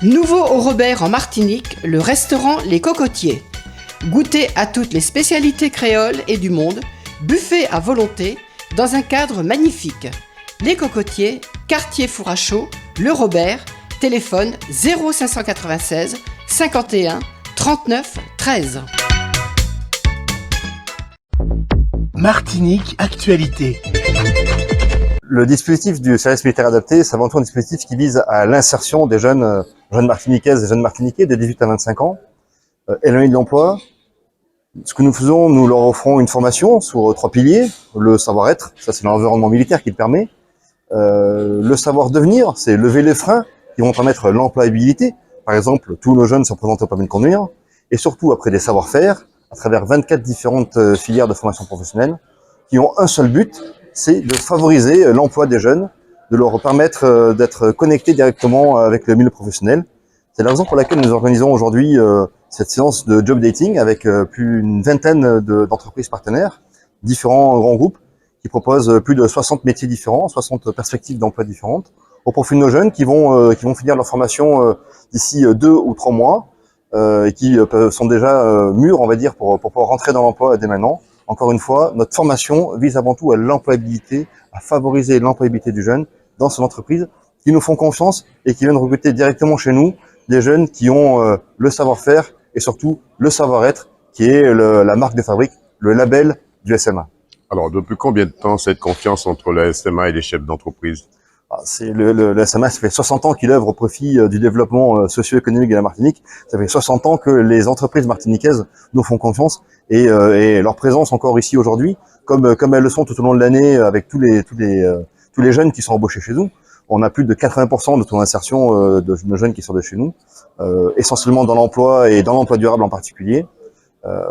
Nouveau au Robert en Martinique, le restaurant Les Cocotiers. Goûtez à toutes les spécialités créoles et du monde, buffet à volonté, dans un cadre magnifique. Les Cocotiers, quartier Four à Chaud, Le Robert, téléphone 0596 51 39 13. Martinique Actualité. Le dispositif du service militaire adapté, c'est avant tout un dispositif qui vise à l'insertion des jeunes martiniquaises et jeunes martiniquais de 18 à 25 ans, éloignés de l'emploi. Ce que nous faisons, nous leur offrons une formation sur 3 piliers. Le savoir-être, ça c'est l'environnement militaire qui le permet. Le savoir-devenir, c'est lever les freins qui vont permettre l'employabilité. Par exemple, tous nos jeunes sont présentés au permis de conduire. Et surtout, après des savoir-faire, à travers 24 différentes filières de formation professionnelle, qui ont un seul but, c'est de favoriser l'emploi des jeunes, de leur permettre d'être connectés directement avec le milieu professionnel. C'est la raison pour laquelle nous organisons aujourd'hui cette séance de job dating avec plus d'une vingtaine d'entreprises partenaires, différents grands groupes qui proposent plus de 60 métiers différents, 60 perspectives d'emploi différentes, au profit de nos jeunes qui vont finir leur formation d'ici 2 ou 3 mois et qui sont déjà mûrs, on va dire, pour pouvoir rentrer dans l'emploi dès maintenant. Encore une fois, notre formation vise avant tout à l'employabilité, à favoriser l'employabilité du jeune dans son entreprise, qui nous font confiance et qui viennent recruter directement chez nous des jeunes qui ont le savoir-faire et surtout le savoir-être, qui est la marque de fabrique, le label du SMA. Alors, depuis combien de temps cette confiance entre le SMA et les chefs d'entreprise? C'est le SMA, ça fait 60 ans qu'il œuvre au profit du développement socio-économique de la Martinique. Ça fait 60 ans que les entreprises martiniquaises nous font confiance et leur présence encore ici aujourd'hui, comme elles le sont tout au long de l'année avec tous les jeunes qui sont embauchés chez nous. On a plus de 80% de taux d'insertion de nos jeunes qui sortent de chez nous, essentiellement dans l'emploi et dans l'emploi durable en particulier.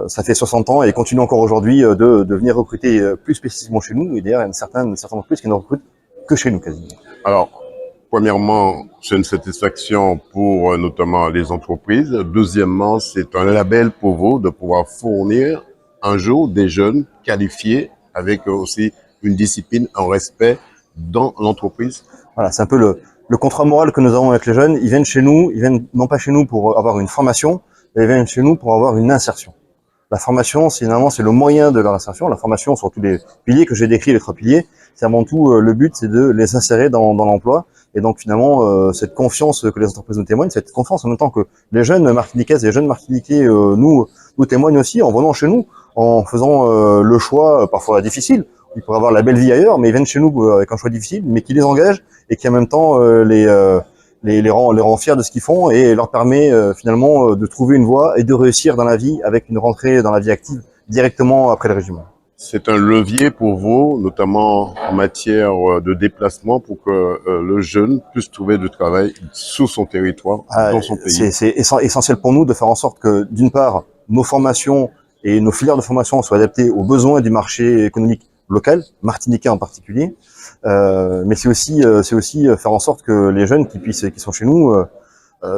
Ça fait 60 ans et continue encore aujourd'hui de venir recruter plus spécifiquement chez nous. Et d'ailleurs, il y a une certaine entreprise qui ne recrute que chez nous quasiment. Alors, premièrement, c'est une satisfaction pour notamment les entreprises. Deuxièmement, c'est un label pour vous de pouvoir fournir un jour des jeunes qualifiés avec aussi une discipline, un respect dans l'entreprise. Voilà, c'est un peu le contrat moral que nous avons avec les jeunes. Ils viennent chez nous, ils viennent non pas chez nous pour avoir une formation, mais ils viennent chez nous pour avoir une insertion. La formation, finalement, c'est le moyen de leur insertion. La formation sur tous les piliers que j'ai décrits, les 3 piliers, c'est avant tout le but, c'est de les insérer dans l'emploi. Et donc finalement, cette confiance que les entreprises nous témoignent, cette confiance en même temps que les jeunes martiniquaises et les jeunes martiniquais nous témoignent aussi en venant chez nous, en faisant le choix parfois difficile. Ils pourraient avoir la belle vie ailleurs, mais ils viennent chez nous avec un choix difficile, mais qui les engage et qui en même temps les rend fiers de ce qu'ils font et leur permet finalement de trouver une voie et de réussir dans la vie avec une rentrée dans la vie active directement après le régiment. C'est un levier pour vous, notamment en matière de déplacement, pour que le jeune puisse trouver du travail sur son territoire, dans son pays. C'est essentiel pour nous de faire en sorte que, d'une part, nos formations et nos filières de formation soient adaptées aux besoins du marché économique local, martiniquais en particulier. Mais c'est aussi faire en sorte que les jeunes qui sont chez nous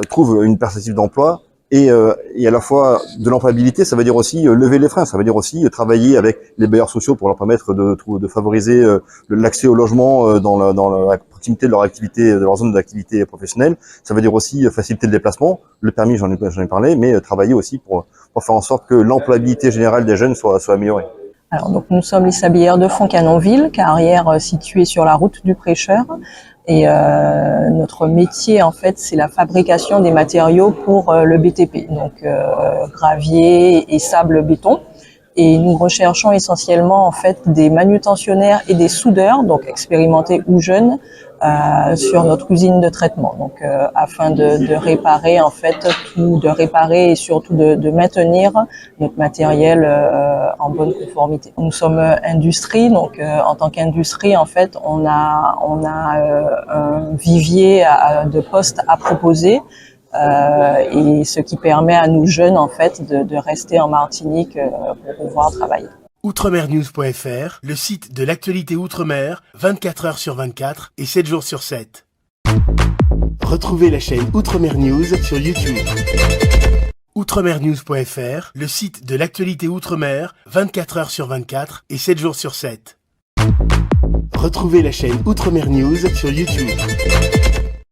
trouvent une perspective d'emploi et à la fois de l'employabilité. Ça veut dire aussi lever les freins, ça veut dire aussi travailler avec les bailleurs sociaux pour leur permettre de favoriser l'accès au logement dans la proximité de leur activité, de leur zone d'activité professionnelle. Ça veut dire aussi faciliter le déplacement, le permis, j'en ai parlé, mais travailler aussi pour faire en sorte que l'employabilité générale des jeunes soit améliorée. Alors, donc, nous sommes les sablières de Font-Canonville, carrière située sur la route du Prêcheur. Et notre métier, en fait, c'est la fabrication des matériaux pour le BTP, donc gravier et sable-béton. Et nous recherchons essentiellement, en fait, des manutentionnaires et des soudeurs, donc expérimentés ou jeunes, sur notre usine de traitement, donc afin de réparer en fait de réparer et surtout de maintenir notre matériel en bonne conformité. Nous sommes industrie, donc en tant qu'industrie en fait on a un vivier de postes à proposer et ce qui permet à nous jeunes en fait de rester en Martinique pour pouvoir travailler. Outremernews.fr, le site de l'actualité Outre-mer, 24 heures sur 24 et 7 jours sur 7. Retrouvez la chaîne Outremer News sur YouTube. Outremernews.fr, le site de l'actualité Outre-mer, 24 heures sur 24 et 7 jours sur 7. Retrouvez la chaîne Outremer News sur YouTube.